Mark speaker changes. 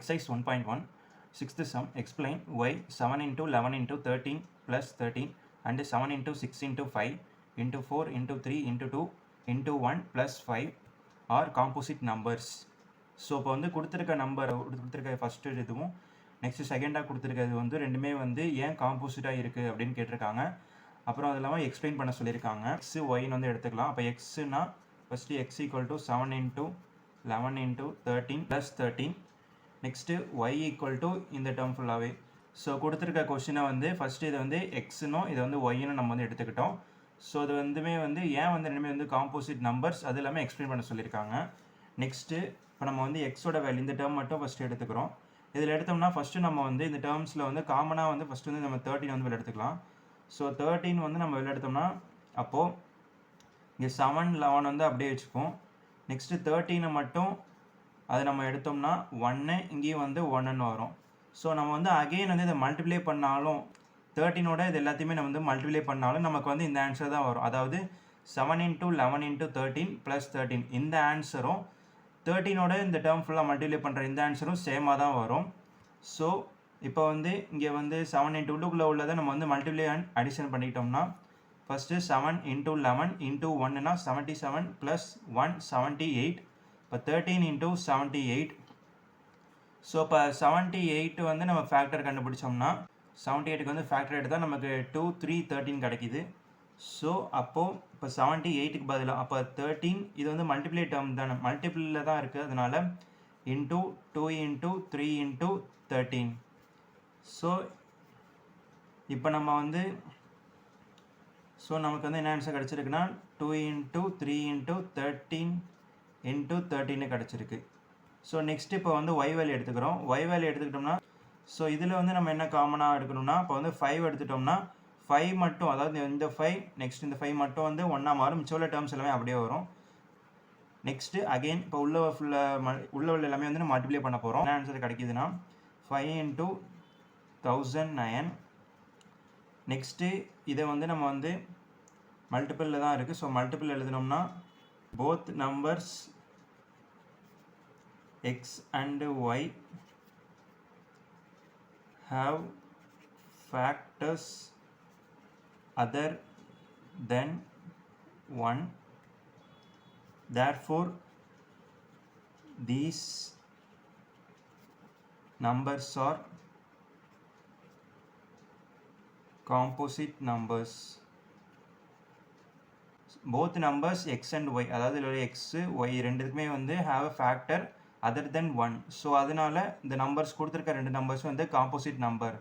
Speaker 1: Exercise 1.1 6th sum. Explain why 7 into 11 into 13 plus 13 and 7 into 6 into 5 into 4 into 3 into 2 into 1 plus 5 are composite numbers. So இப்போ வந்து கொடுத்துருக்க number கொடுத்துருக்க first இதுவும் next செகண்டாக கொடுத்துருக்கிறது வந்து ரெண்டுமே வந்து ஏன் காம்போசிட்டாக இருக்குது அப்படின்னு கேட்டிருக்காங்க. அப்புறம் அது இல்லாமல் எக்ஸ்பிளைன் பண்ண சொல்லியிருக்காங்க. எக்ஸு ஒய்ன்னு வந்து எடுத்துக்கலாம். அப்போ எக்ஸுனா first X equal to 7 into 11 into 13 plus 13. Next Y equal to இந்த டேர்ம் ஃபுல்லாகவே. ஸோ கொடுத்துருக்க கொஷினை வந்து ஃபஸ்ட்டு இதை வந்து எக்ஸுனும் இதை வந்து ஒய்னும் நம்ம வந்து எடுத்துக்கிட்டோம். ஸோ இது வந்துமே வந்து ஏன் வந்து ரெண்டுமே வந்து காம்போசிட் நம்பர்ஸ் அது எல்லாமே எக்ஸ்பிளைன் பண்ண சொல்லியிருக்காங்க. நெக்ஸ்ட்டு இப்போ நம்ம வந்து எக்ஸோட வேல்யூ இந்த டேர்ம் மட்டும் ஃபஸ்ட்டு எடுத்துக்கிறோம். இதில் எடுத்தோம்னா ஃபஸ்ட்டு நம்ம வந்து இந்த டேர்ம்ஸில் வந்து காமனாக வந்து ஃபஸ்ட்டு வந்து நம்ம 13 வந்து வெளில எடுத்துக்கலாம். ஸோ 13 வந்து நம்ம வெளில எடுத்தோம்னா அப்போது இங்கே 7 11 வந்து அப்படியே வச்சுப்போம். நெக்ஸ்ட்டு 13 மட்டும் அது நம்ம எடுத்தோம்னா 1 இங்கேயும் வந்து 1ன்னு வரும். ஸோ நம்ம வந்து அகெயின் வந்து இதை மல்டிப்ளை பண்ணாலும் 13ஓட இது எல்லாத்தையுமே நம்ம வந்து மல்டிப்ளை பண்ணாலும் நமக்கு வந்து இந்த ஆன்சர் தான் வரும். அதாவது 7 into 11 into 13 plus 13 இந்த ஆன்சரும் 13ஓட இந்த டேர்ம் ஃபுல்லாக மல்டிப்ளை பண்ணுற இந்த ஆன்சரும் சேமாக தான் வரும். ஸோ இப்போ வந்து இங்கே வந்து 7 into 2க்குள்ளே உள்ளதை நம்ம வந்து மல்டிப்ளை அண்ட் அடிஷன் பண்ணிக்கிட்டோம்னா ஃபஸ்ட்டு 7 into 11 into 1னா 77 plus 1 78. இப்போ 13 into 78. ஸோ இப்போ 78 வந்து நம்ம ஃபேக்டர் கண்டுபிடிச்சோம்னா 78க்கு வந்து ஃபேக்டர் எடுத்தால் நமக்கு 2 3 13 கிடைக்கிது. ஸோ அப்போது இப்போ 78க்கு பதிலாக அப்போ 13 இது வந்து மல்டிப்ளை டேர்ம் தானே, மல்டிபிளில் தான் இருக்குது, அதனால் இன்ட்டு 2 into 3 into 13. ஸோ இப்போ நம்ம வந்து நமக்கு வந்து என்ன ஆன்சர் கிடச்சிருக்குன்னா 2 into 3 into 13 into 13 கிடச்சிருக்கு. ஸோ நெக்ஸ்ட் இப்போ வந்து ஒய் வேல்யூ எடுத்துக்கிறோம். ஒய் வேல்யூ எடுத்துக்கிட்டோம்னா ஸோ இதில் வந்து நம்ம என்ன காமனாக எடுக்கணும்னா இப்போ வந்து 5 எடுத்துட்டோம்னா 5 மட்டும், அதாவது இந்த 5 நெக்ஸ்ட் இந்த 5 மட்டும் வந்து ஒன்றா மாறும், மிச்சம் உள்ள டேர்ம்ஸ் எல்லாமே அப்படியே வரும். நெக்ஸ்ட்டு அகெயின் இப்போ உள்ள எல்லாமே வந்து நம்ம மல்டிப்ளை பண்ண போகிறோம். என்ன ஆன்சர் கிடைக்குதுன்னா 5 into 1009. நெக்ஸ்ட்டு இதை வந்து நம்ம வந்து மல்டிபிளில் தான் இருக்குது. ஸோ மல்டிபிள் எழுதினோம்னா both numbers x and y have factors other than 1. Therefore these numbers are composite numbers. both numbers x and y, அதாவது இதில் x y ரெண்டுக்குமே வந்து have a factor other than 1. So அதனால இந்த நம்பர்ஸ் கொடுத்துருக்க ரெண்டு நம்பர்ஸும் வந்து காம்போசிட் நம்பர்.